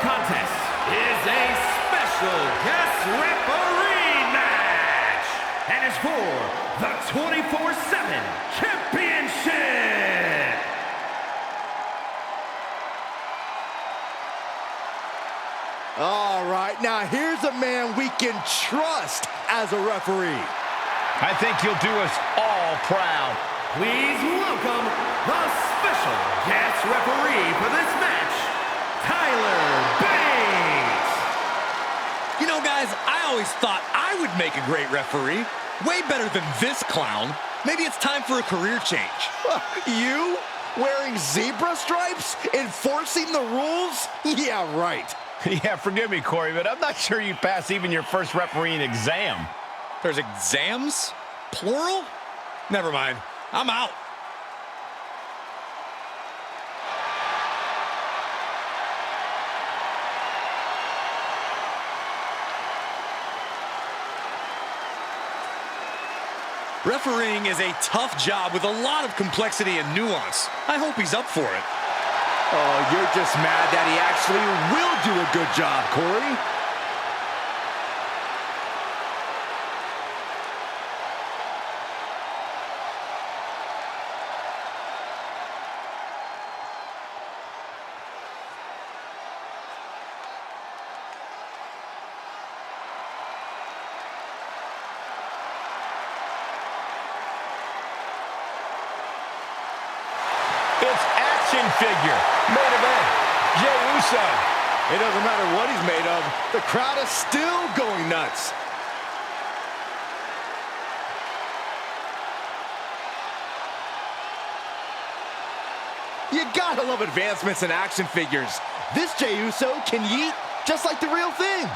contest is a special guest referee match and is for the 24/7 Championship. All right, now here's a man we can trust as a referee. I think he'll do us all proud. Please welcome the special guest referee for this match, Tyler Bates. You know, guys, I always thought I would make a great referee. Way better than this clown. Maybe it's time for a career change. You? Wearing zebra stripes? Enforcing the rules? Yeah, right. Yeah, forgive me, Corey, but I'm not sure you pass even your first refereeing exam. There's exams? Plural? Never mind. I'm out. Refereeing is a tough job with a lot of complexity and nuance. I hope he's up for it. Oh, you're just mad that he actually will do a good job, Corey. It's action figure. Main event, Jey Uso. It doesn't matter what he's made of. The crowd is still going nuts. You gotta love advancements in action figures. This Jey Uso can yeet just like the real thing.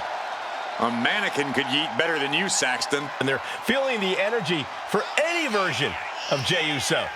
A mannequin could yeet better than you, Saxton. And they're feeling the energy for any version of Jey Uso.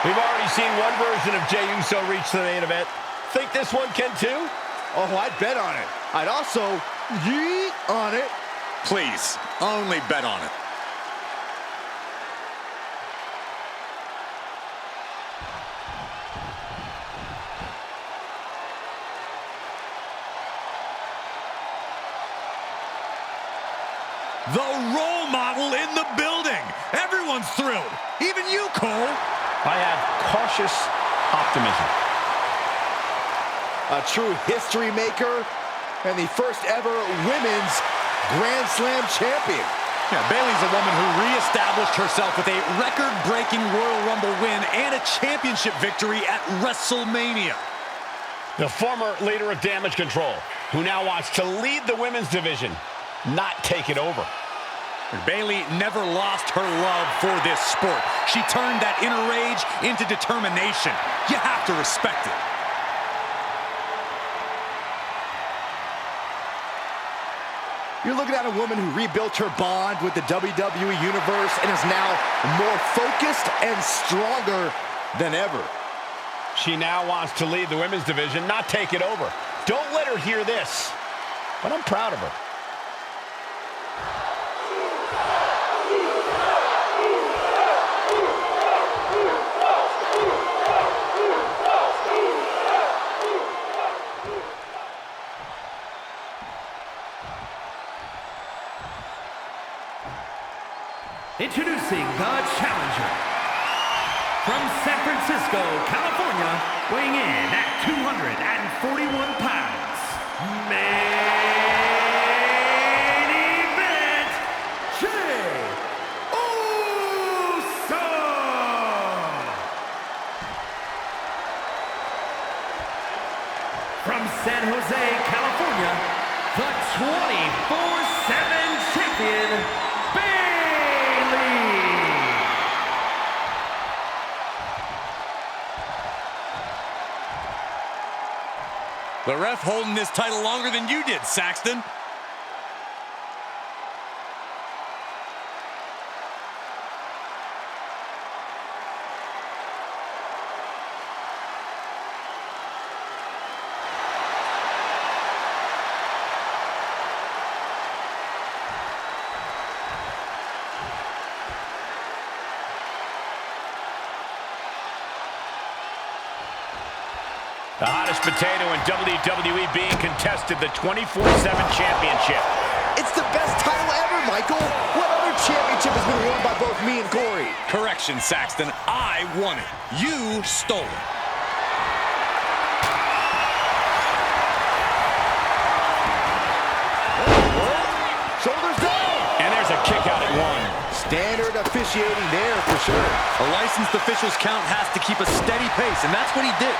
We've already seen one version of Jey Uso reach the main event. Think this one can too? Oh, I'd bet on it. I'd also yeet on it. Please, only bet on it. The role model in the building. Everyone's thrilled. Even you, Cole. I have cautious optimism. A true history maker and the first ever women's Grand Slam champion. Yeah, Bayley's a woman who reestablished herself with a record-breaking Royal Rumble win and a championship victory at WrestleMania. The former leader of Damage Control, who now wants to lead the women's division, not take it over. Bayley never lost her love for this sport. She turned that inner rage into determination. You have to respect it. You're looking at a woman who rebuilt her bond with the WWE Universe and is now more focused and stronger than ever. She now wants to lead the women's division, not take it over. Don't let her hear this, but I'm proud of her. Introducing the challenger. From San Francisco, California, weighing in at 241 pounds. Main event, Jey Uso! From San Jose, California, the 24/7 champion, Bayley. The ref holding this title longer than you did, Saxton. The hottest potato in WWE being contested, the 24/7 championship. It's the best title ever, Michael. What other championship has been won by both me and Corey? Correction, Saxton. I won it. You stole it. Shoulders down. And there's a kick out at one. Standard officiating there for sure. A licensed official's count has to keep a steady pace, and that's what he did.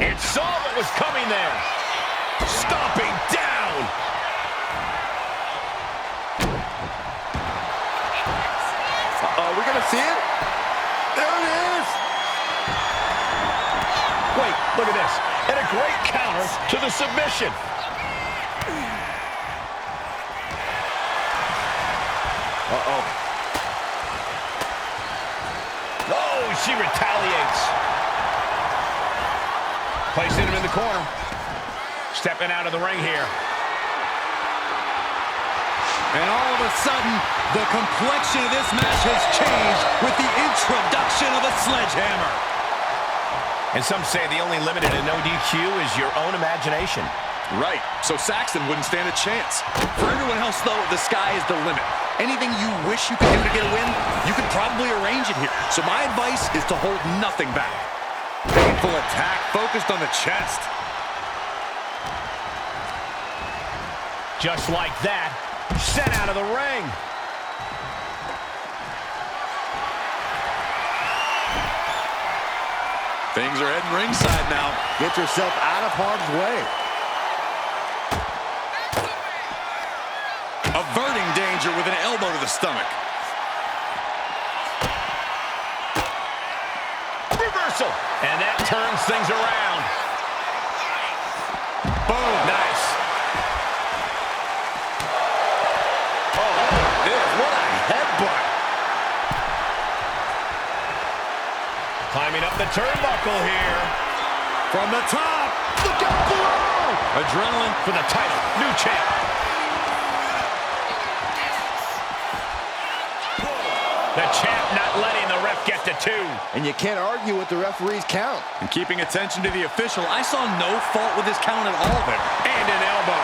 It saw what was coming there. Stomping down. Uh-oh, we're gonna see it? There it is! Wait, look at this. And a great counter to the submission. Uh-oh. Oh, she retaliates. Placing him in the corner. Stepping out of the ring here. And all of a sudden, the complexion of this match has changed with the introduction of a sledgehammer. And some say the only limit in a no DQ is your own imagination. Right, so Saxton wouldn't stand a chance. For everyone else, though, the sky is the limit. Anything you wish you could do to get a win, you could probably arrange it here. So my advice is to hold nothing back. Painful attack focused on the chest. Just like that, sent out of the ring. Things are heading ringside now. Get yourself out of harm's way. Averting danger with an elbow to the stomach. Reversal. And that turns things around. Boom. Nice. Oh, this, what a headbutt. Climbing up the turnbuckle here. From the top. Look out below. Adrenaline for the title. New champ. The champ not letting the ref get to two. And you can't argue with the referee's count. And keeping attention to the official, I saw no fault with his count at all there. And an elbow.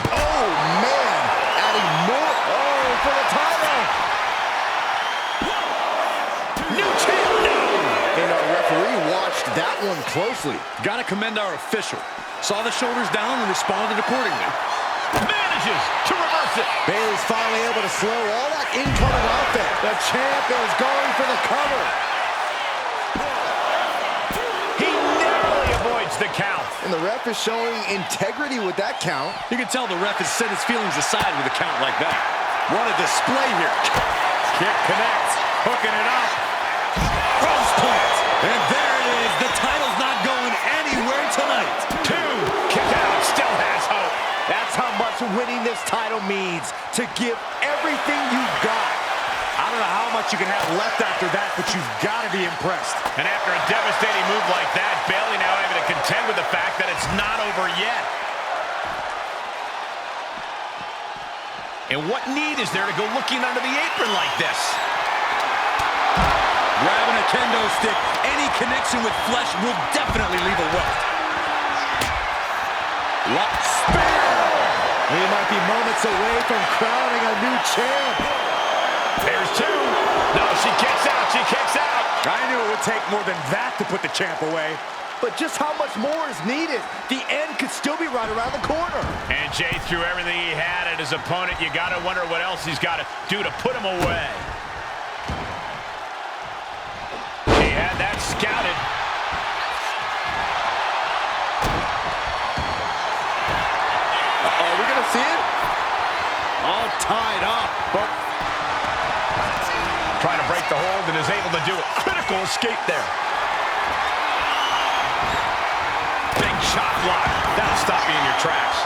Oh, man. Adding more. Oh, for the title. New champ. No. And our referee watched that one closely. Gotta commend our official. Saw the shoulders down and responded accordingly. Manages to reverse it. Bayley's finally able to slow all that incoming offense. The champ is going for the cover. He narrowly avoids the count. And the ref is showing integrity with that count. You can tell the ref has set his feelings aside with a count like that. What a display here. Kick connects. Hooking it up. Cross plant. And there it is. The title's not going anywhere tonight. Two. Kick out. Still has hope. That's how much winning this title means. To give everything you've got. I don't know how much you can have left after that, but you've got to be impressed. And after a devastating move like that, Bayley now having to contend with the fact that it's not over yet. And what need is there to go looking under the apron like this? Grabbing a kendo stick, any connection with flesh will definitely leave a welt. Spear! We might be moments away from crowning a new champ. There's two. No, she kicks out. She kicks out. I knew it would take more than that to put the champ away. But just how much more is needed? The end could still be right around the corner. And Jay threw everything he had at his opponent. You got to wonder what else he's got to do to put him away. See it? All tied up. But trying to break the hold and is able to do it. Critical escape there. Big shot block. That'll stop you in your tracks.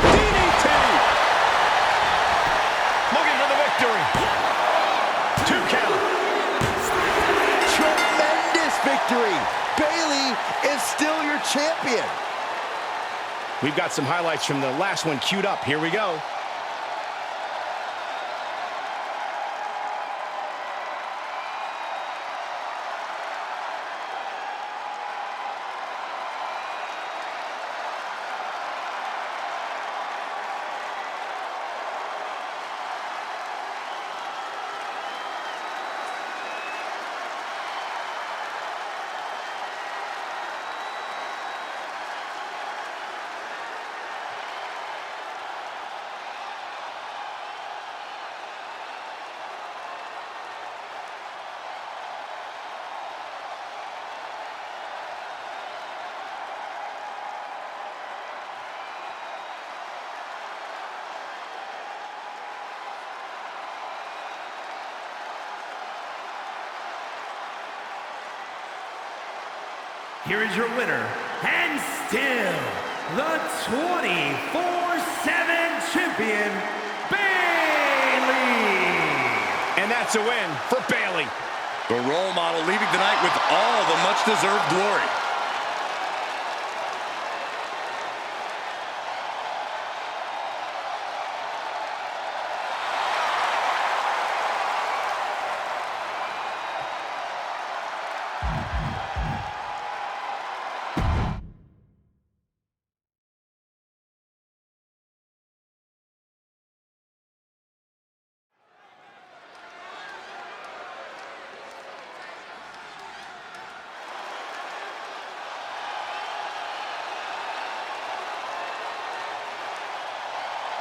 DDT! Looking for the victory. 2 count. Tremendous victory. Bayley is still your champion. We've got some highlights from the last one queued up. Here we go. Here is your winner, and still the 24/7 champion, Bayley. And that's a win for Bayley. the role model leaving tonight with all the much-deserved glory.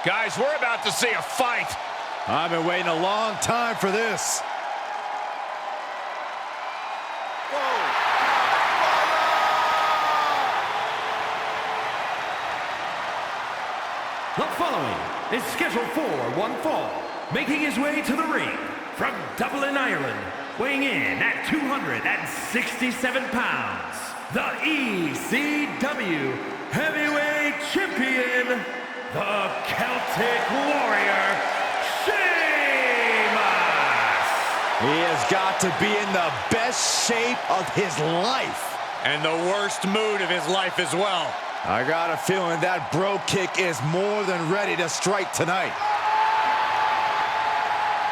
Guys, we're about to see a fight. I've been waiting a long time for this. The following is scheduled for one fall, making his way to the ring from Dublin, Ireland, weighing in at 267 pounds, the ECW Heavyweight Champion, the Celtic Warrior, Sheamus! He has got to be in the best shape of his life. And the worst mood of his life as well. I got a feeling that bro kick is more than ready to strike tonight.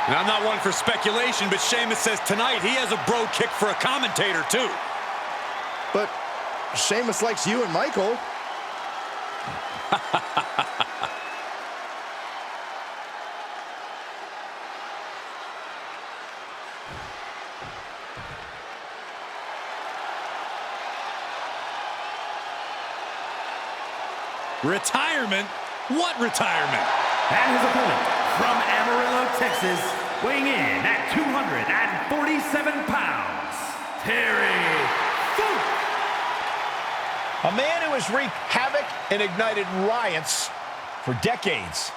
And I'm not one for speculation, but Sheamus says tonight he has a bro kick for a commentator too. But Sheamus likes you and Michael. Retirement? What retirement? And his opponent from Amarillo, Texas, weighing in at 247 pounds, Terry Funk! A man who has wreaked havoc and ignited riots for decades.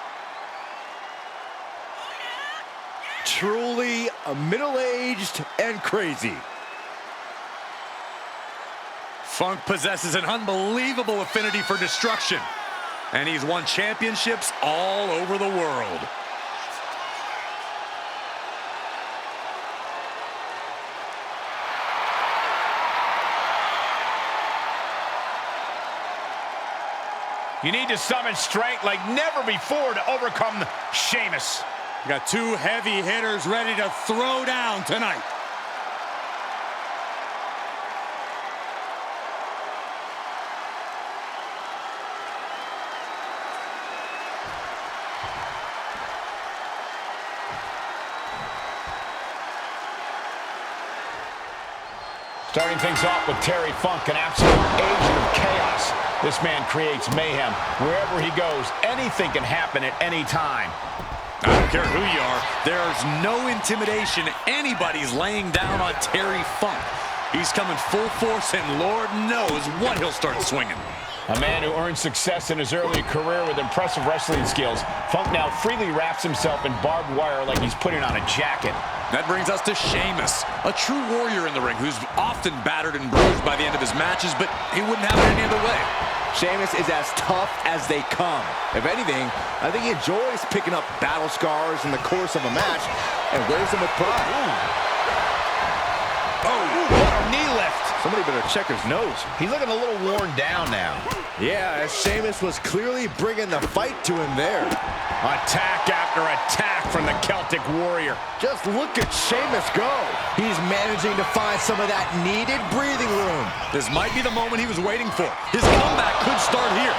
Truly middle-aged and crazy. Funk possesses an unbelievable affinity for destruction. And he's won championships all over the world. You need to summon strength like never before to overcome Sheamus. You got two heavy hitters ready to throw down tonight. Starting things off with Terry Funk, an absolute agent of chaos. This man creates mayhem. Wherever he goes, anything can happen at any time. I don't care who you are, there's no intimidation anybody's laying down on Terry Funk. He's coming full force, and Lord knows what he'll start swinging. A man who earned success in his early career with impressive wrestling skills, Funk now freely wraps himself in barbed wire like he's putting on a jacket. That brings us to Sheamus, a true warrior in the ring who's often battered and bruised by the end of his matches, but he wouldn't have it any other way. Sheamus is as tough as they come. If anything, I think he enjoys picking up battle scars in the course of a match and wears them with pride. What a knee lift. Somebody better check his nose. He's looking a little worn down now. Yeah, as Sheamus was clearly bringing the fight to him there. Attack after attack from the Celtic Warrior. Just look at Sheamus go. He's managing to find some of that needed breathing room. This might be the moment he was waiting for. His comeback could start here.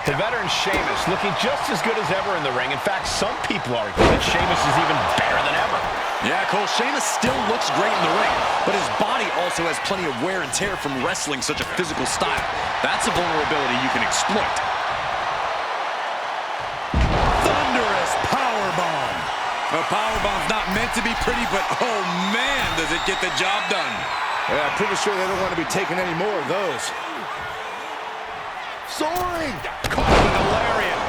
The veteran Sheamus looking just as good as ever in the ring. In fact, some people argue that Sheamus is even better than ever. Yeah, Cole, Sheamus still looks great in the ring, but his body also has plenty of wear and tear from wrestling such a physical style. That's a vulnerability you can exploit. Thunderous powerbomb. A powerbomb's not meant to be pretty, but oh man, does it get the job done. Yeah, I'm pretty sure they don't want to be taking any more of those. Soaring! Caught with a lariat.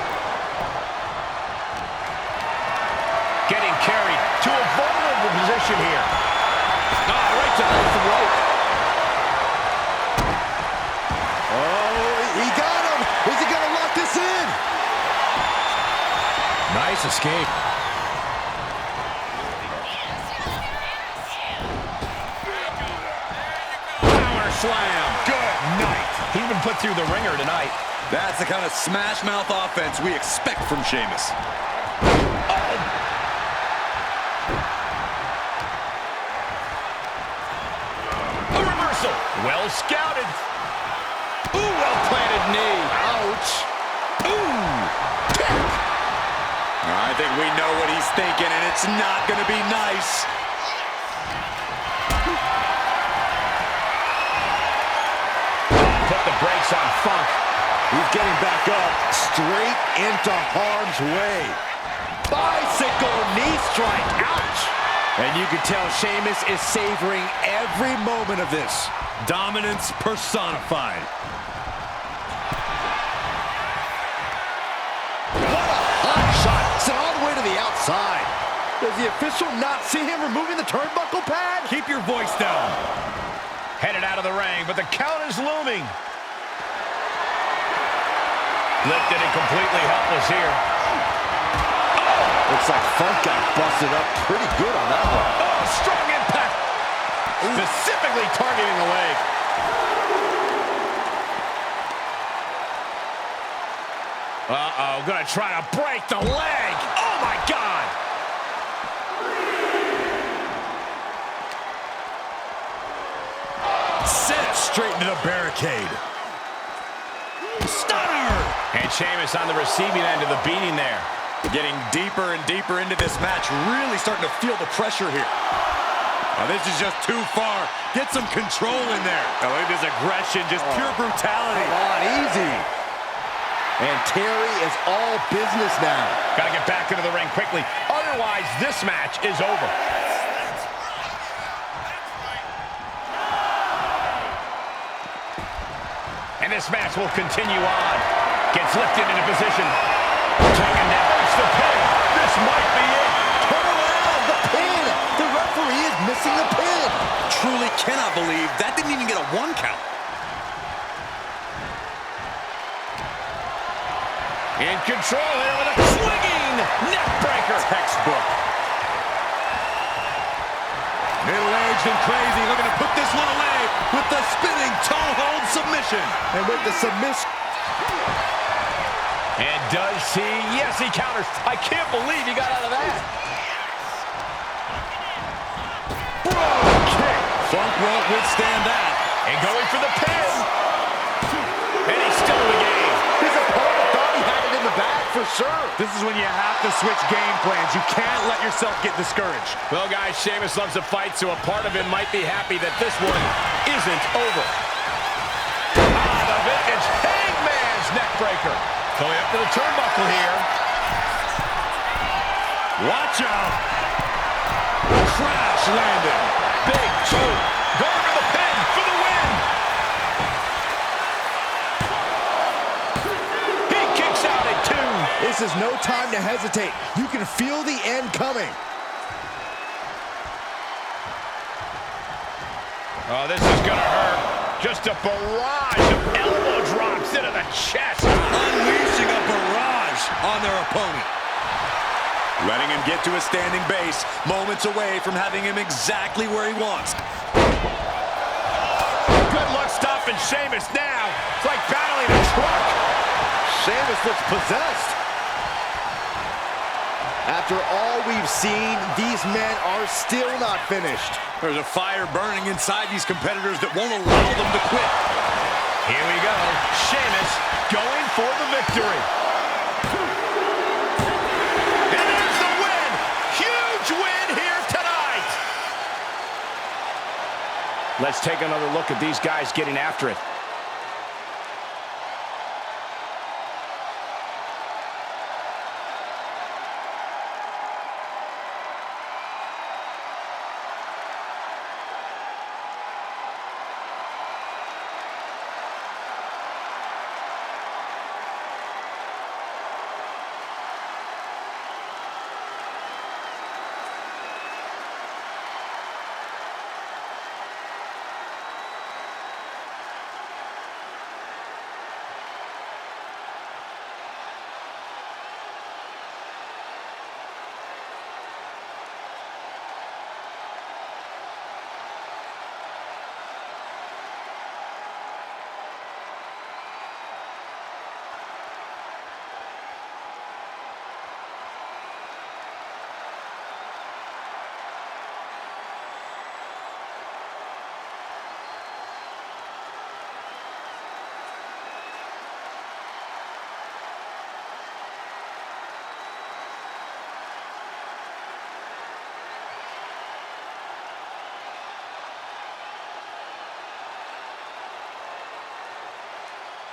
Getting carried to a vulnerable position here. Right to the throat. Oh, he got him! Is he going to lock this in? Nice escape. Power slam. Good night. He's been put through the ringer tonight. That's the kind of smash mouth offense we expect from Sheamus. A reversal. Well scouted. Ooh, well planted knee. Ouch. Ooh. Kick. I think we know what he's thinking, and it's not going to be nice. Put the brakes on Funk. He's getting back up, straight into harm's way. Bicycle knee strike. Ouch. And you can tell Sheamus is savoring every moment of this. Dominance personified. What a hot shot. Sent all the way to the outside. Does the official not see him removing the turnbuckle pad? Keep your voice down. Headed out of the ring, but the count is looming. Lifted and completely helpless here. Looks like Funk got busted up pretty good on that one. Oh, strong impact. Specifically targeting the leg. Uh-oh, gonna try to break the leg. Oh, my God. Sent straight into the barricade. Stunner! And Sheamus on the receiving end of the beating there. Getting deeper and deeper into this match, really starting to feel the pressure here. Now, this is just too far. Get some control in there. Oh, look at this aggression, just pure brutality. Come on, easy. And Terry is all business now. Gotta get back into the ring quickly. Otherwise, this match is over. And this match will continue on. Gets lifted into position. Taken down. It's the pin. This might be it. Turn around, the pin. The referee is missing the pin. Truly cannot believe that didn't even get a 1 count. In control here with a swinging neck breaker. Textbook. Middle-aged and crazy, looking to put this one away with the spinning toe hold submission. And with the submission. And does he? Yes, he counters. I can't believe he got out of that. Bro, kick. Funk won't withstand that. And going for the pin. And he's still in the game. His opponent thought he had it in the bag for sure. This is when you have to switch game plans. You can't let yourself get discouraged. Well, guys, Sheamus loves to fight, so a part of him might be happy that this one isn't over. The vintage Hangman's neckbreaker. Going up to the turnbuckle here. Watch out. Crash landing. Big choke. Going for the pin for the win. He kicks out at 2. This is no time to hesitate. You can feel the end coming. Oh, this is gonna hurt. Just a barrage of elbow drops into the chest. Unleashing a barrage on their opponent. Letting him get to a standing base, moments away from having him exactly where he wants. Good luck stopping Sheamus now. It's like battling a truck. Sheamus looks possessed. After all we've seen, these men are still not finished. There's a fire burning inside these competitors that won't allow them to quit. Here we go. Sheamus going for the victory. And there's the win. Huge win here tonight. Let's take another look at these guys getting after it.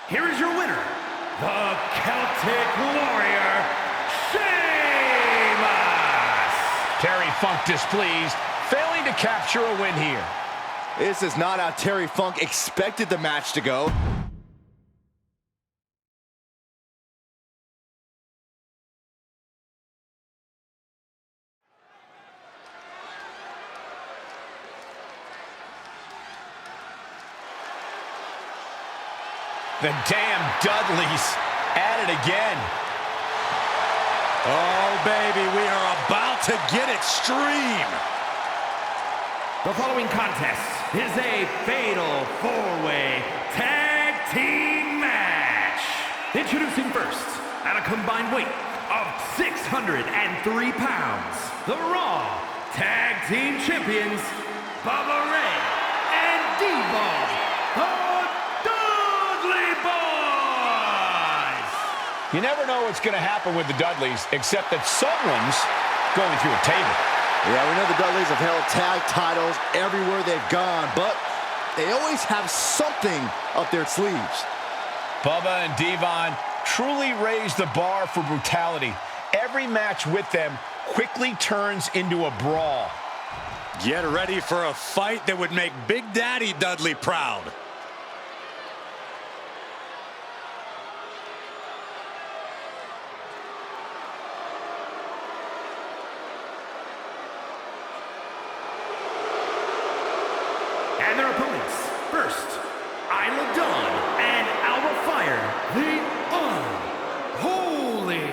Here is your winner, the Celtic Warrior, Sheamus! Terry Funk displeased, failing to capture a win here. This is not how Terry Funk expected the match to go. The damn Dudleys at it again. Oh, baby, we are about to get extreme. The following contest is a fatal four-way tag team match. Introducing first, at a combined weight of 603 pounds, the Raw Tag Team Champions, Bubba Ray and D-Ball, You never know what's going to happen with the Dudleys, except that someone's going through a table. Yeah, we know the Dudleys have held tag titles everywhere they've gone, but they always have something up their sleeves. Bubba and Devon truly raised the bar for brutality. Every match with them quickly turns into a brawl. Get ready for a fight that would make Big Daddy Dudley proud. And their opponents, first, Isla Dawn and Alba Fire, the Unholy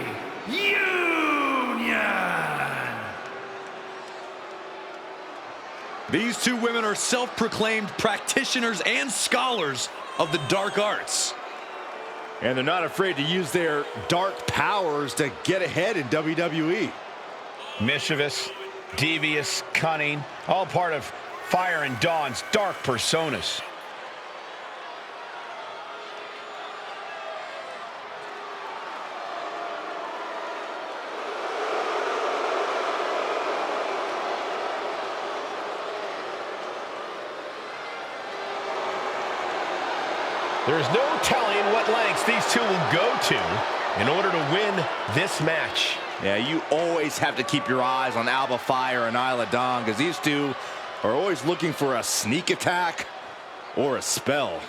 Union. These two women are self-proclaimed practitioners and scholars of the dark arts. And they're not afraid to use their dark powers to get ahead in WWE. Mischievous, devious, cunning, all part of Fire and Dawn's dark personas. There is no telling what lengths these two will go to in order to win this match. Yeah, you always have to keep your eyes on Alba Fire and Isla Dawn, because these two are always looking for a sneak attack or a spell.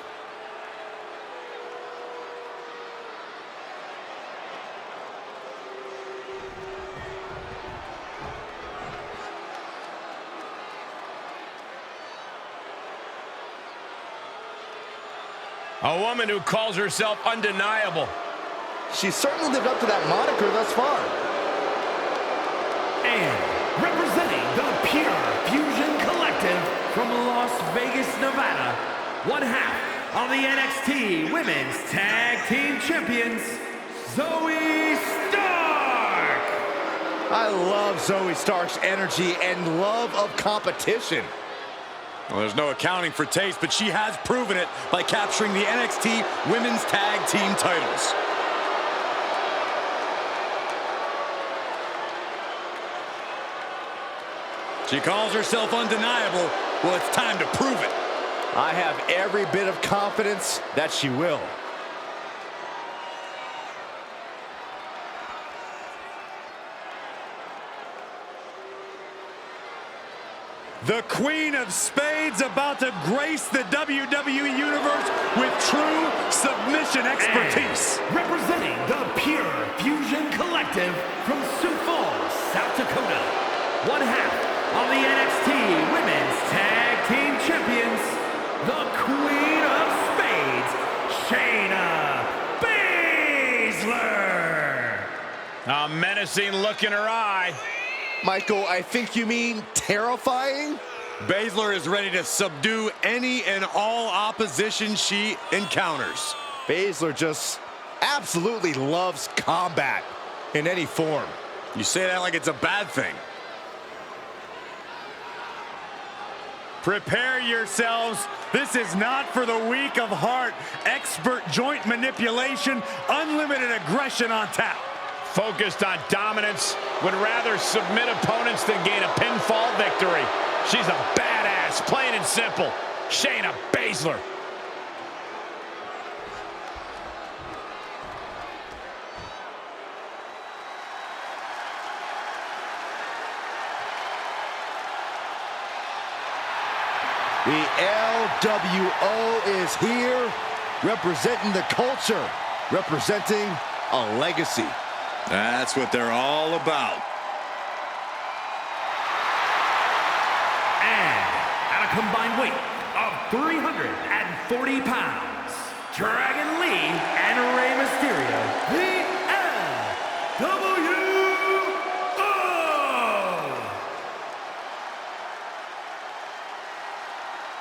A woman who calls herself undeniable. She's certainly lived up to that moniker thus far. And representing the Pure Fusion Collective from Las Vegas, Nevada, one half of the NXT Women's Tag Team Champions, Zoe Stark! I love Zoe Stark's energy and love of competition. Well, there's no accounting for taste, but she has proven it by capturing the NXT Women's Tag Team titles. She calls herself undeniable. Well, it's time to prove it. I have every bit of confidence that she will. The Queen of Spades about to grace the WWE Universe with true submission expertise. And representing the Pure Fusion Collective from Sioux Falls, South Dakota, one half of the NXT Women's Tag Team Champions, the Queen of Spades, Shayna Baszler. A menacing look in her eye. Michael, I think you mean terrifying? Baszler is ready to subdue any and all opposition she encounters. Baszler just absolutely loves combat in any form. You say that like it's a bad thing. Prepare yourselves. This is not for the weak of heart. Expert joint manipulation, unlimited aggression on tap. Focused on dominance, would rather submit opponents than gain a pinfall victory. She's a badass, plain and simple. Shayna Baszler. The LWO is here, representing the culture, representing a legacy. That's what they're all about. And at a combined weight of 340 pounds, Dragon Lee and Rey Mysterio, the LWO.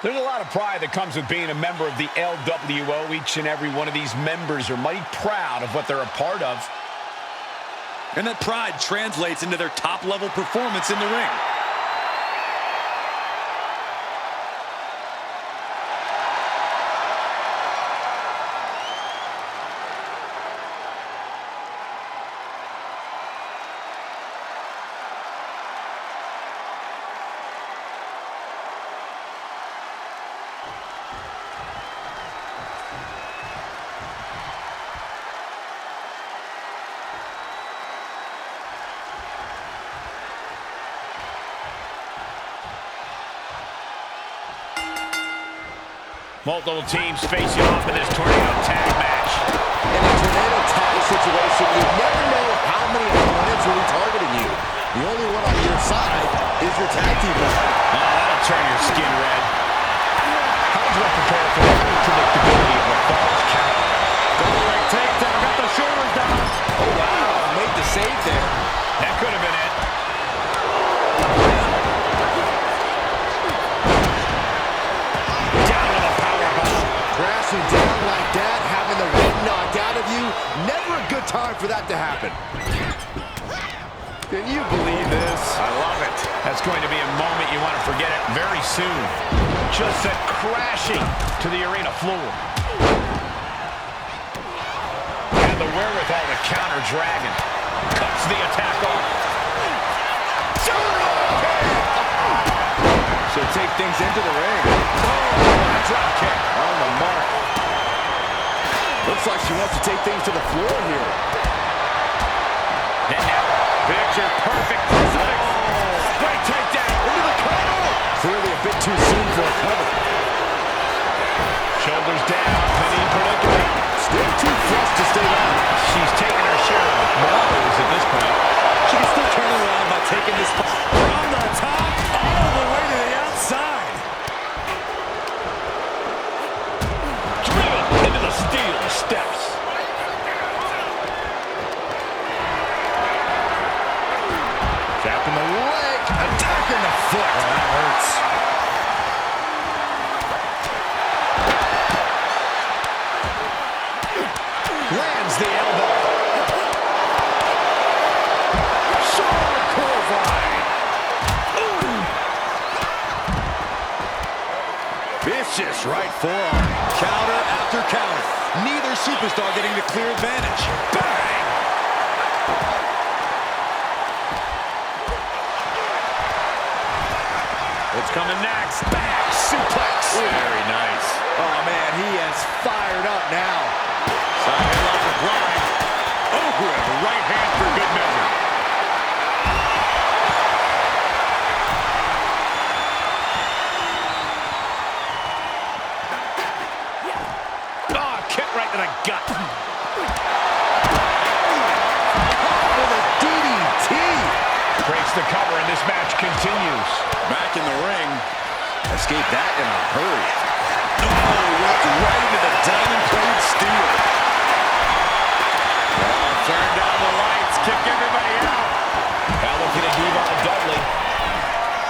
There's a lot of pride that comes with being a member of the LWO. Each and every one of these members are mighty proud of what they're a part of. And that pride translates into their top-level performance in the ring. Multiple teams facing off in this tornado tag match. In a tornado tag situation, you never know how many opponents will be targeting you. The only one on your side is your tag team member. Oh, that'll turn your skin red. How does one prepare for the unpredictability of a false count? Double leg takedown, got the shoulders down. Oh, wow, made the save there. That could have been it. Crashing down like that, having the wind knocked out of you, never a good time for that to happen. Can you believe this? I love it. That's going to be a moment you want to forget it very soon. Just sent crashing to the arena floor. And the wherewithal to counter Dragon. Cuts the attack off. She'll take things into the ring. Oh, drop kick. On the mark. Looks like she wants to take things to the floor here. And now, Vicious right forearm. Counter after counter. Neither superstar getting the clear advantage. Bang! What's coming next? Back suplex. Very nice. Oh, man, he is fired up now. Side headlock applied. Oh, and a right hand for good measure. Oh, kick right to the gut. With a DDT. Breaks the cover, and this match continues. Back in the ring. Escaped that in a hurry. Oh, went right into the diamond plate steel. Oh, turn down the lights, kick everybody out. Now looking at Devon Dudley.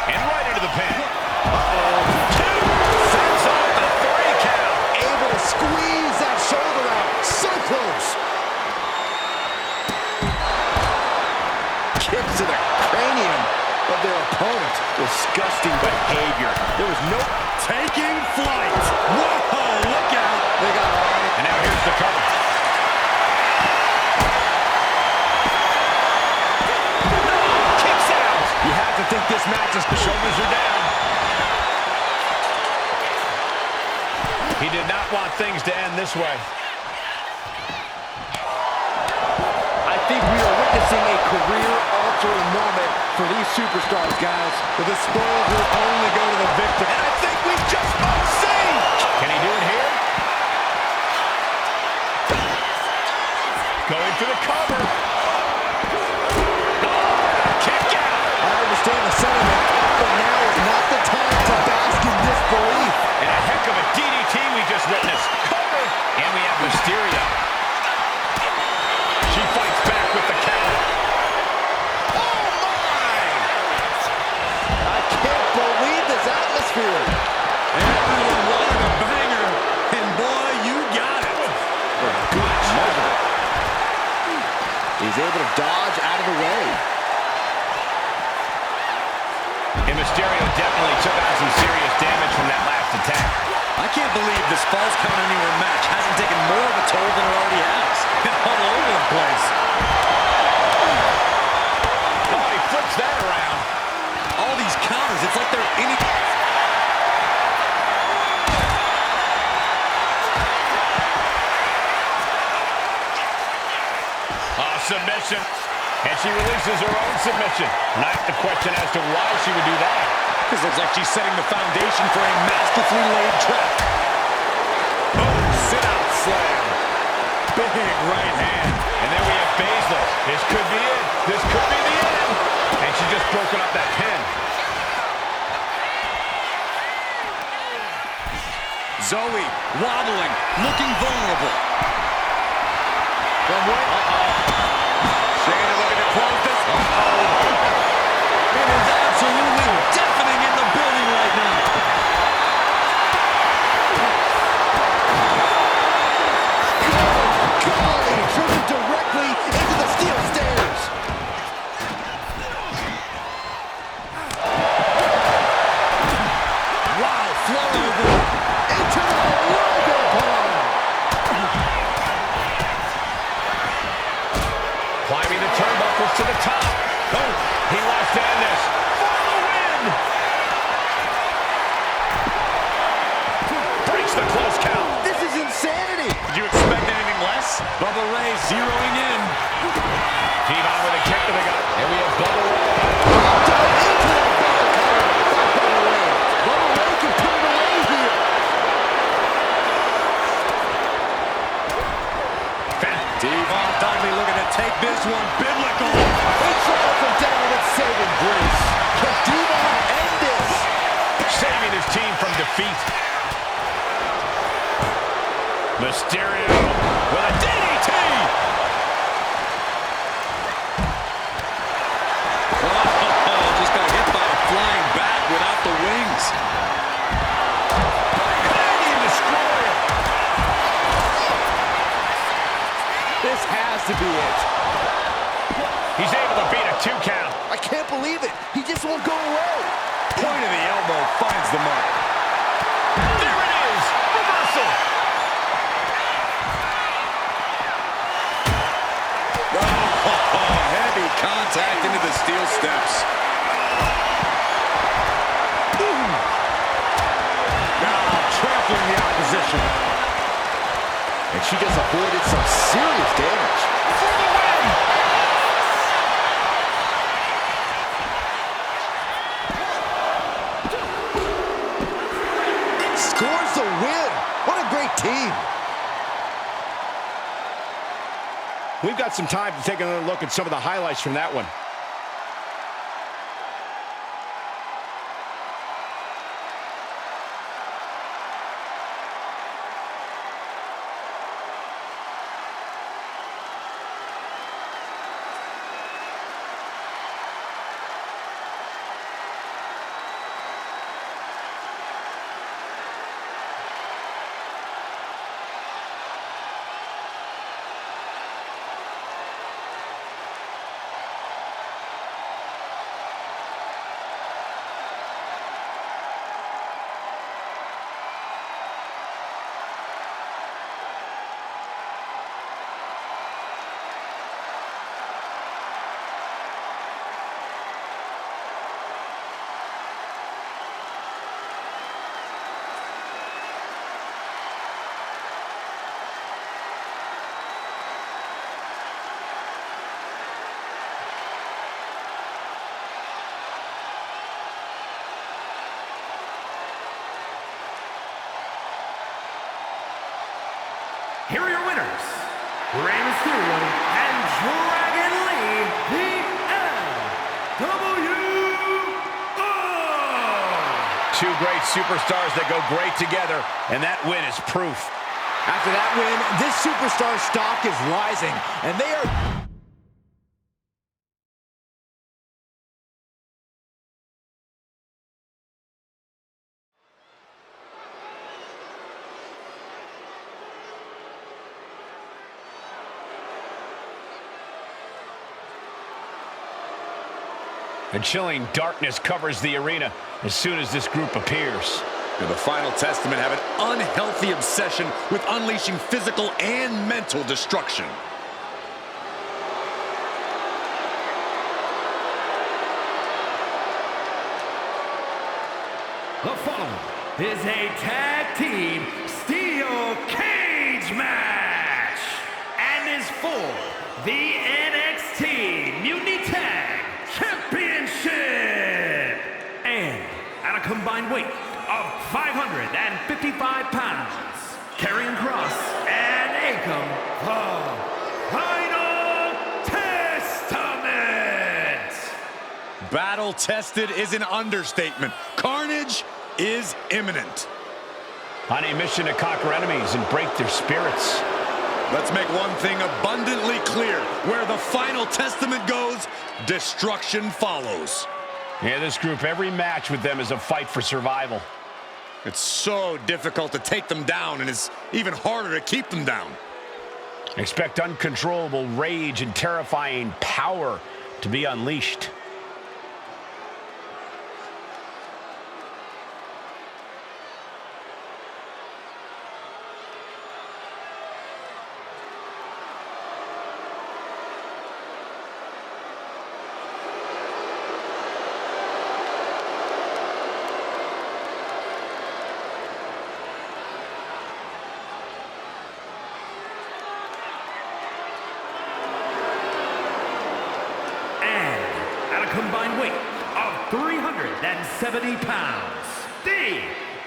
And right into the pin. Uh-oh. Two. Sends off the 3 count. Able to squeeze that shoulder out. So close. Kick to the cranium of their opponent. Disgusting behavior. There was no Taking flight. Whoa, look out. They got on it. And now here's the cover. Kicks out. You have to think this match is... The shoulders are down. He did not want things to end this way. I think we are witnessing a career-altering moment for these superstars, guys. The spoils will only go to the victor. And I think we just might see. Can he do it here? Going for the cover. Kick out. I understand the sentiment, but now is not the time to bask in disbelief. And a heck of a DDT we just witnessed. Cover. And we have Mysterio. She fights back with the counter. Oh, my! I can't believe this atmosphere. Everyone wanted a banger, and boy, you got it. For good measure. He's able to dodge out of the way. And Mysterio definitely took on some serious damage from that last attack. I can't believe this Falls Count Anywhere match hasn't taken more of a toll than it already has. Been all over the place. Oh, he flips that around. All these counters, it's like they're any... Submission. And she releases her own submission. Not the question as to why she would do that. This looks like she's setting the foundation for a masterfully laid trap. Oh, sit-out slam. Big right hand. And then we have Baszler. This could be it. This could be the end. And she's just broken up that pin. Zoe wobbling, looking vulnerable. From what? Shayna looking to close this. It is absolutely deafening in the building right now. Golly, driven directly into the steel stairs. Wow, flow over into the logo bomb. Climbing the turnbuckles to the top. Oh, he lost on this. For the win! Breaks the close count. This is insanity. Did you expect anything less? Bubba Ray zeroing in. Devon with a kick to the gut. And we have Bubba Ray. Bubba Ray can put it away here. Devon Dudley looking to take this one biblical. He tried from down with saving grace. Can Devon end this? Saving his team from defeat. Mysterio with a DDT. Oh, just got hit by a flying bat without the wings. Canadian Destroyer. This has to be it. He's able to beat a 2 count. I can't believe it. He just won't go away. Point of the elbow finds the mark. There it those steps. Now trampling the opposition. And she just avoided some serious damage. For the win! Scores the win. What a great team. We've got some time to take another look at some of the highlights from that one. Here are your winners, Rey Mysterio and Dragon Lee, the LWO. Two great superstars that go great together, and that win is proof. After that win, this superstar stock is rising, and they are... A chilling darkness covers the arena as soon as this group appears. And the Final Testament have an unhealthy obsession with unleashing physical and mental destruction. The following is a tag team steel cage match and is for the NXT Mutiny Tag Championship. And at a combined weight of 555 pounds, Karrion Kross and Akam, the Final Testament. Battle-tested is an understatement. Carnage is imminent. On a mission to conquer enemies and break their spirits. Let's make one thing abundantly clear. Where the Final Testament goes, destruction follows. Yeah, this group, every match with them is a fight for survival. It's so difficult to take them down, and it's even harder to keep them down. Expect uncontrollable rage and terrifying power to be unleashed. Combined weight of 370 pounds, the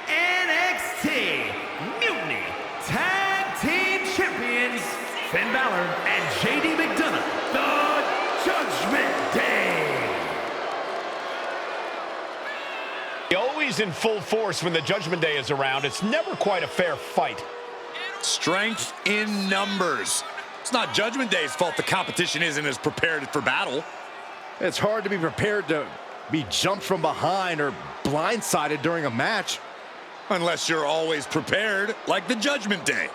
NXT Mutiny Tag Team Champions, Finn Balor and JD McDonough, the Judgment Day. Always in full force when the Judgment Day is around. It's never quite a fair fight. Strength in numbers. It's not Judgment Day's fault the competition isn't as prepared for battle. It's hard to be prepared to be jumped from behind or blindsided during a match. Unless you're always prepared, like the Judgment Day.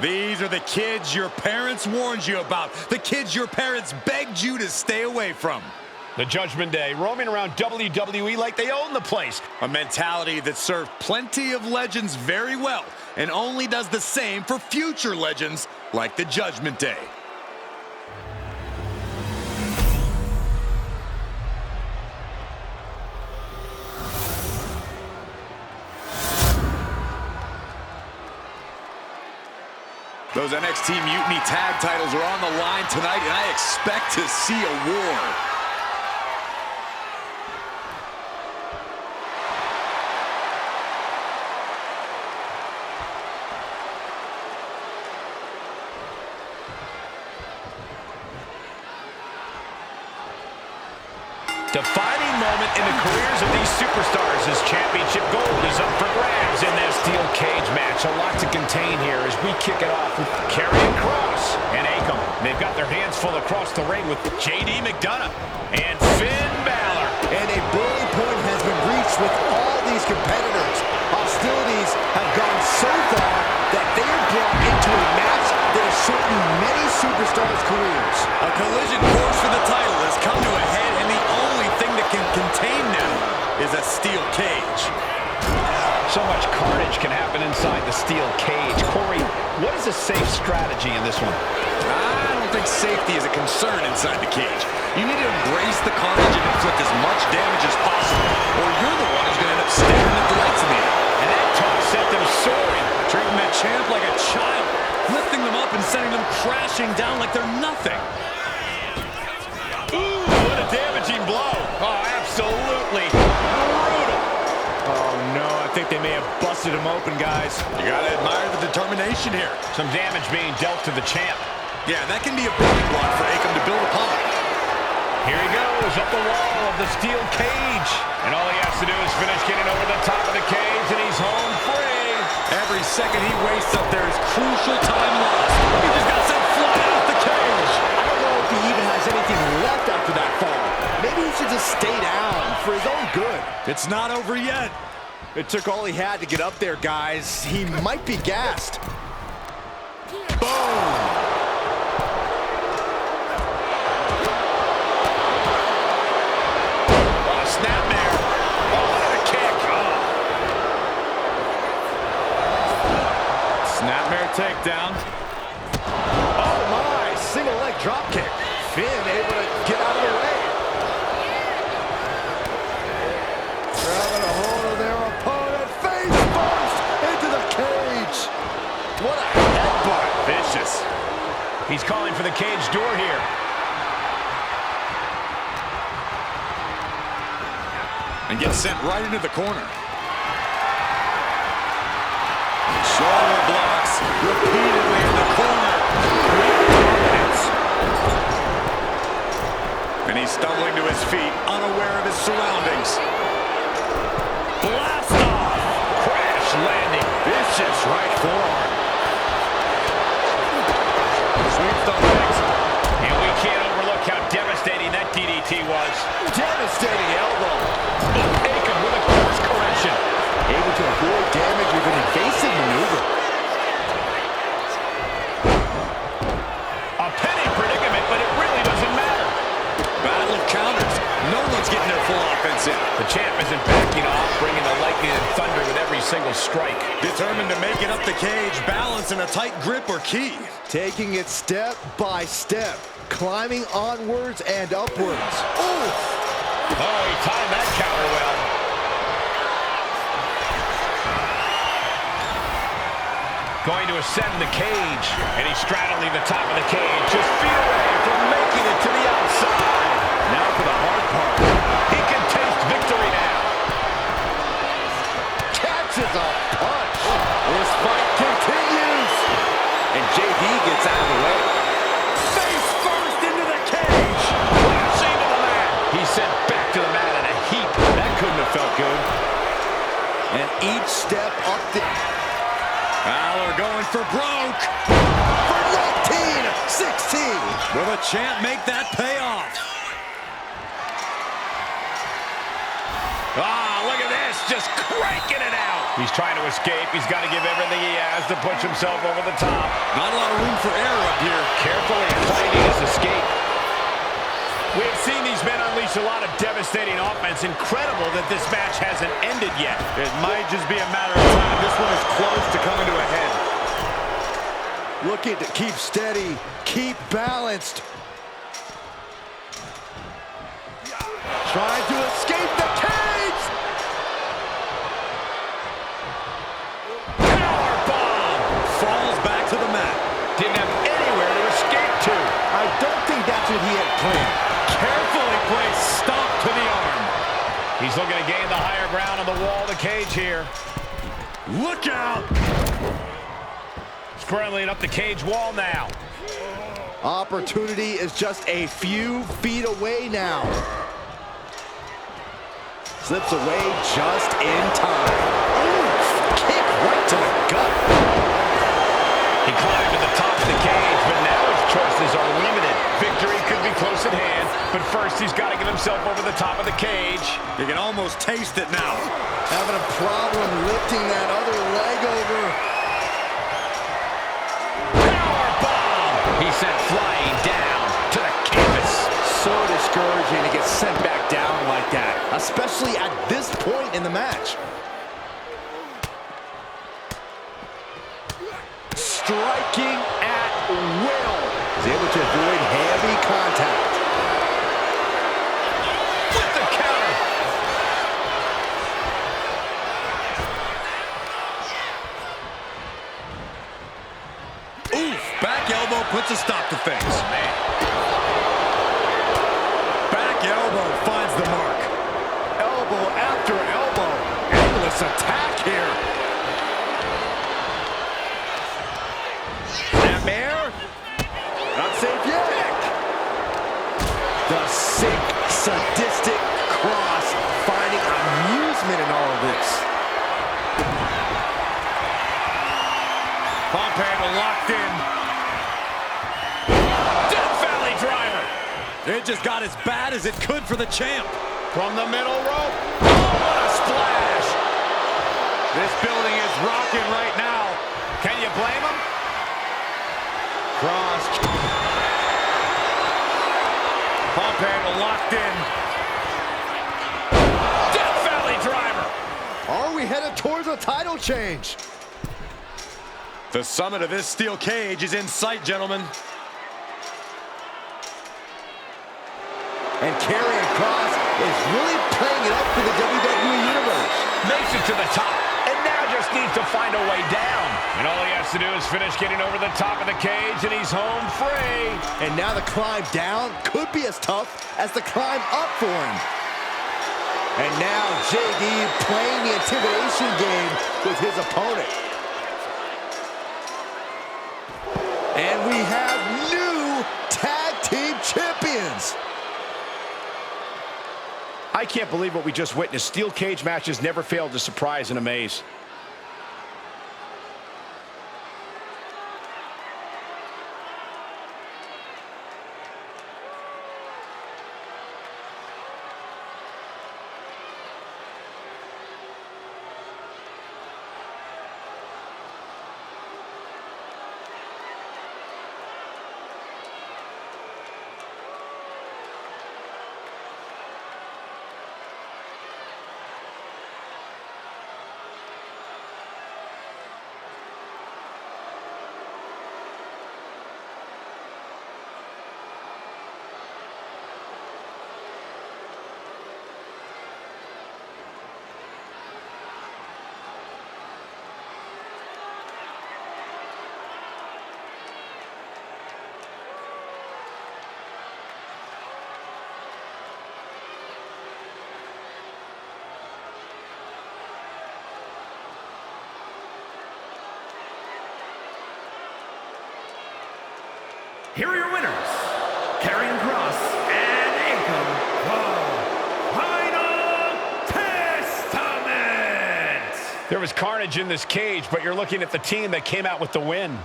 These are the kids your parents warned you about. The kids your parents begged you to stay away from. The Judgment Day roaming around WWE like they own the place. A mentality that served plenty of legends very well and only does the same for future legends like the Judgment Day. Those NXT Mutiny tag titles are on the line tonight, and I expect to see a war. Defining moment in the careers of these superstars as championship gold is up for grabs in this steel cage match. A lot to contain here as we kick it off with Karrion Kross and Akam. They've got their hands full across the ring with JD McDonough and Finn Balor. And a boiling point has been reached with all these competitors. Hostilities have gone so far that they are brought into a match that has shortened many superstars' careers. A collision course for the title has come to a head, and the only thing that can contain them is a steel cage. So much carnage can happen inside the steel cage. Corey, what is a safe strategy in this one? I don't think safety is a concern inside the cage. You need to embrace the carnage and inflict as much damage as possible, or you're the one who's going to end up staring at the lights in the air. And that toss sent them soaring. Treating that champ like a child, lifting them up and sending them crashing down like they're nothing. Ooh, what a damaging blow. Oh, absolutely brutal. Oh, no, I think they may have busted him open, guys. You got to admire the determination here. Some damage being dealt to the champ. Yeah, that can be a building block for Akam to build upon. Here he goes, up the wall of the steel cage. And all he has to do is finish getting over the top of the cage, and he's home free. Every second he wastes up there is crucial time lost. He just got sent flying off the cage. I don't know if he even has anything left after that fall. Maybe he should just stay down for his own good. It's not over yet. It took all he had to get up there, guys. He might be gassed. Boom. Snapmare. Oh, what a kick. Snapmare takedown. Oh my, single leg drop kick. Finn able to get out of the way. Grabbing a hold of their opponent. Face first into the cage. What a headbutt. Vicious. He's calling for the cage door here. And gets sent right into the corner. Shoulder blocks repeatedly in the corner. Dominance. And he's stumbling to his feet, unaware of his surroundings. Blast off. Crash landing. Vicious right forearm. Sweeps the legs. And we can't overlook how devastating that DDT was. Devastating elbow. Akam with a course correction. Able to avoid damage with an evasive maneuver. A penny predicament, but it really doesn't matter. Battle of counters. No one's getting their full offense in. The champ isn't backing off, bringing the lightning and thunder with every single strike. Determined to make it up the cage, balance and a tight grip are key. Taking it step by step. Climbing onwards and upwards. Ooh! Oh, he timed that counter well. Going to ascend the cage, and he's straddling the top of the cage, just feet away from making it to the outside. Now for the hard part. He can taste victory now. Catches a punch. This fight continues. And JD gets out of the way. Face first into the cage. Flashing to the mat. He's sent back to the mat in a heap. That couldn't have felt good. And each step up the... Balor going for broke. For 19-16. Will the champ make that pay off? Ah, look at this. just cranking it out. He's trying to escape. He's got to give everything he has to push himself over the top. Not a lot of room for error up here. Carefully finding his escape. We have seen these men unleash a lot of devastating offense. Incredible that this match hasn't ended yet. It might just be a matter of time. This one is close to coming to a head. Looking to keep steady, keep balanced. Trying to escape the cage! Powerbomb! Falls back to the mat. Didn't have anywhere to escape to. I don't think that's what he had planned. Carefully placed stomp to the arm. He's looking to gain the higher ground on the wall of the cage here. Look out! Scrambling up the cage wall now. Opportunity is just a few feet away now. Slips away just in time. Ooh, kick right to the gut. He climbed to the top of the cage, but now his choices are limited. Victory could be close at hand, but first he's got to get himself over the top of the cage. You can almost taste it now. Having a problem lifting that other leg over. Powerbomb! He sent flying down to the canvas. So discouraging to get sent back down like that, especially at this point in the match. Striking at will. He's able to avoid heavy contact. With the counter. Oof, back elbow puts a stop to things. Oh, man. Back elbow finds the mark. Elbow after elbow. Endless attack here. Snapmare. Not safe yet. The sick, sadistic Cross finding amusement in all of this. Pump handle locked in. Death Valley driver. It just got as bad as it could for the champ. From the middle rope. Oh, what a splash. This building is rocking right now. Can you blame him? Cross. Pump handle locked in. Death Valley driver. Are we headed towards a title change? The summit of this steel cage is in sight, gentlemen. And Karrion Kross is really playing it up for the WWE Universe. Makes it to the top, and now just needs to find a way down. And all he has to do is finish getting over the top of the cage, and he's home free. And now the climb down could be as tough as the climb up for him. And now JD playing the intimidation game with his opponent. And we have new tag team champions. I can't believe what we just witnessed. Steel cage matches never fail to surprise and amaze. Here are your winners, Karrion Kross and Akam, the Final Testament! There was carnage in this cage, but you're looking at the team that came out with the win.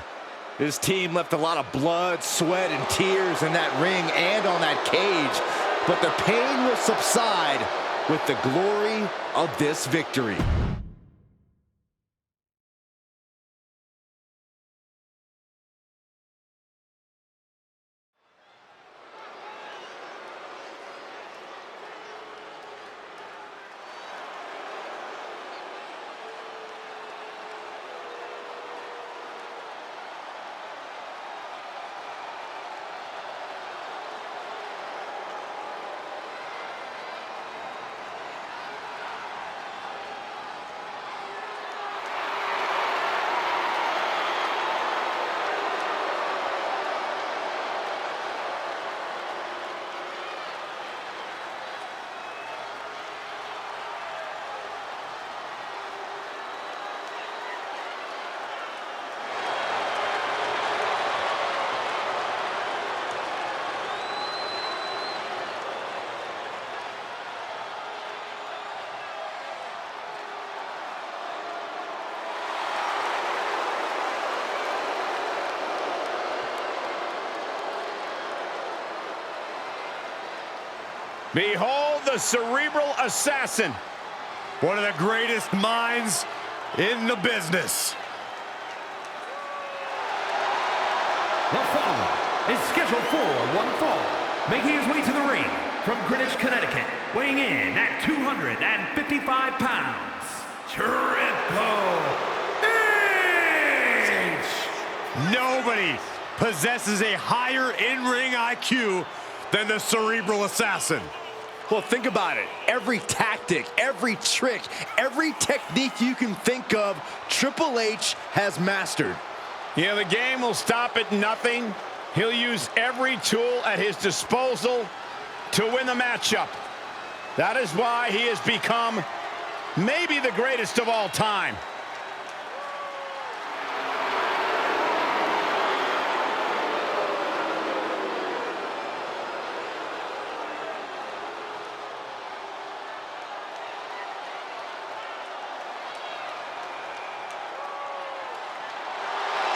This team left a lot of blood, sweat, and tears in that ring and on that cage. But the pain will subside with the glory of this victory. Behold the cerebral assassin. One of the greatest minds in the business. The following is scheduled for one fall, making his way to the ring from Greenwich, Connecticut, weighing in at 255 pounds, Triple H! Nobody possesses a higher in-ring IQ than the cerebral assassin. Well, think about it. Every tactic, every trick, every technique you can think of, Triple H has mastered. Yeah, the game will stop at nothing. He'll use every tool at his disposal to win the matchup. That is why he has become maybe the greatest of all time.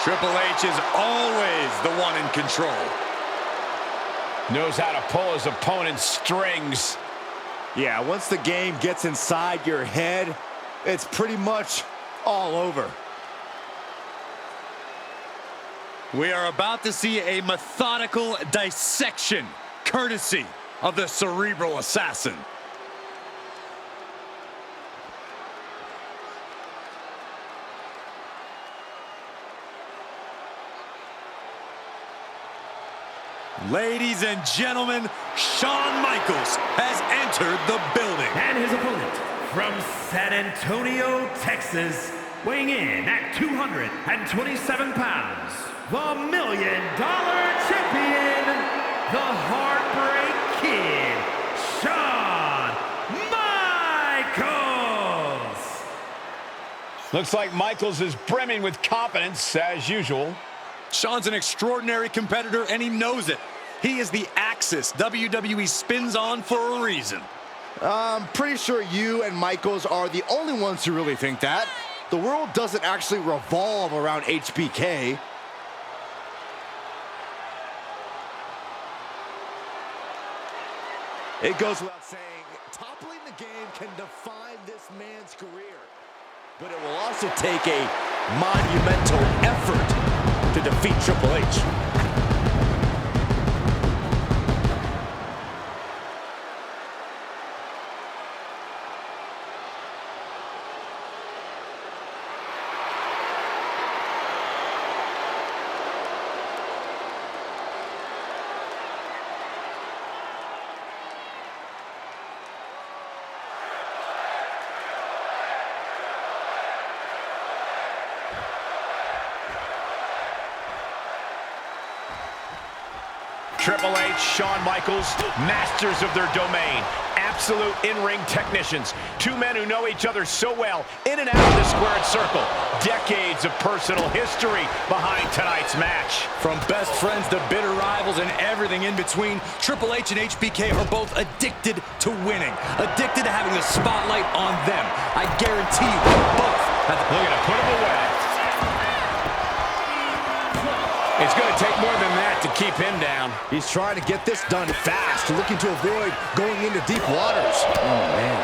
Triple H is always the one in control. Knows how to pull his opponent's strings. Yeah, once the game gets inside your head, it's pretty much all over. We are about to see a methodical dissection, courtesy of the cerebral assassin. Ladies and gentlemen, Shawn Michaels has entered the building. And his opponent from San Antonio, Texas, weighing in at 227 pounds, the $1 Million Champion, the Heartbreak Kid, Shawn Michaels. Looks like Michaels is brimming with confidence, as usual. Shawn's an extraordinary competitor, and he knows it. He is the axis WWE spins on for a reason. I'm pretty sure you and Michaels are the only ones who really think that. The world doesn't actually revolve around HBK. It goes without saying, toppling the game can define this man's career. But it will also take a monumental effort to defeat Triple H. Triple H, Shawn Michaels, masters of their domain. Absolute in-ring technicians. Two men who know each other so well, in and out of the squared circle. Decades of personal history behind tonight's match. From best friends to bitter rivals and everything in between, Triple H and HBK are both addicted to winning. Addicted to having the spotlight on them. I guarantee you, both have the... Look at him, put him away. It's going to take more than that to keep him down. He's trying to get this done fast, looking to avoid going into deep waters. Oh, man.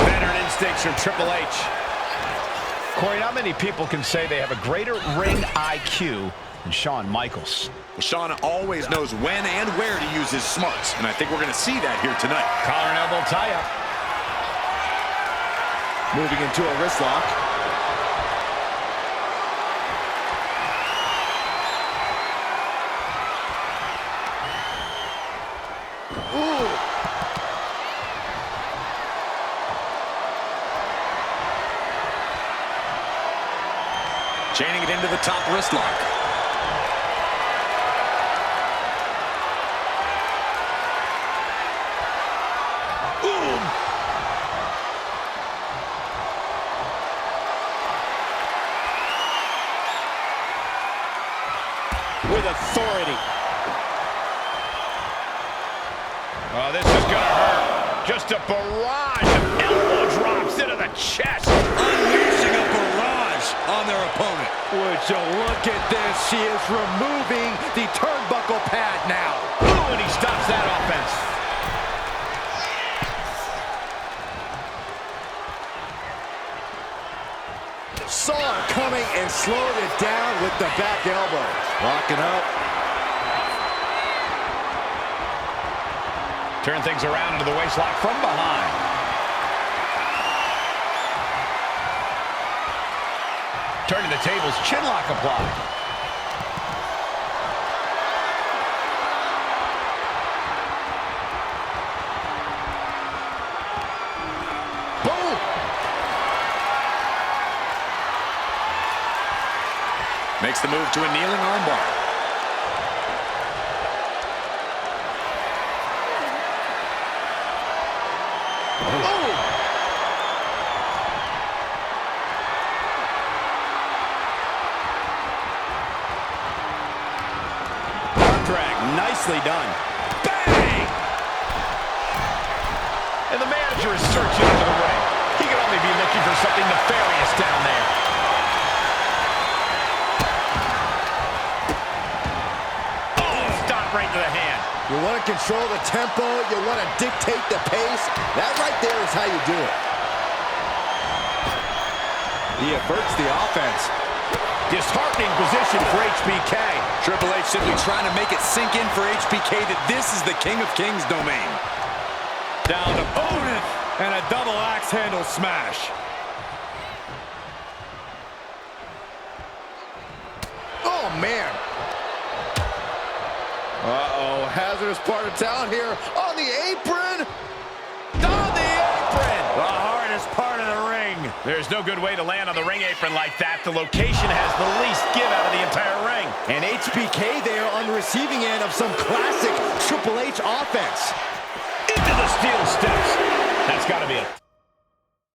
Veteran instincts from Triple H. Corey, not many people can say they have a greater ring IQ than Shawn Michaels. Well, Shawn always knows when and where to use his smarts, and I think we're going to see that here tonight. Collar and elbow tie-up. Moving into a wrist lock. Ooh. Chaining it into the top wrist lock. With authority. Oh, this is going to hurt. Just a barrage of elbow drops into the chest. Unleashing a barrage on their opponent. Would you look at this? She is removing the turnbuckle pad now. Ooh, and he stops that offense. Saw it coming and slowed it down with the back elbow. Locking up. Turn things around into the waistlock from behind. Turning the tables, chinlock applied. Boom! Makes the move to a kneeling armbar. Drag, nicely done. Bang! And the manager is searching under the ring. He could only be looking for something nefarious down there. Oh, stop right to the hand. You want to control the tempo, you want to dictate the pace. That right there is how you do it. He averts the offense. Disheartening position for HBK. Triple H simply trying to make it sink in for HBK that this is the King of Kings domain. Down opponent and a double axe handle smash. Oh, man. Uh-oh, hazardous part of town here on the apron. On the apron. The hardest part of the ring. There's no good way to land on the ring apron like that. The location has the least give out of the entire ring. And HBK there on the receiving end of some classic Triple H offense. Into the steel steps. That's got to be it.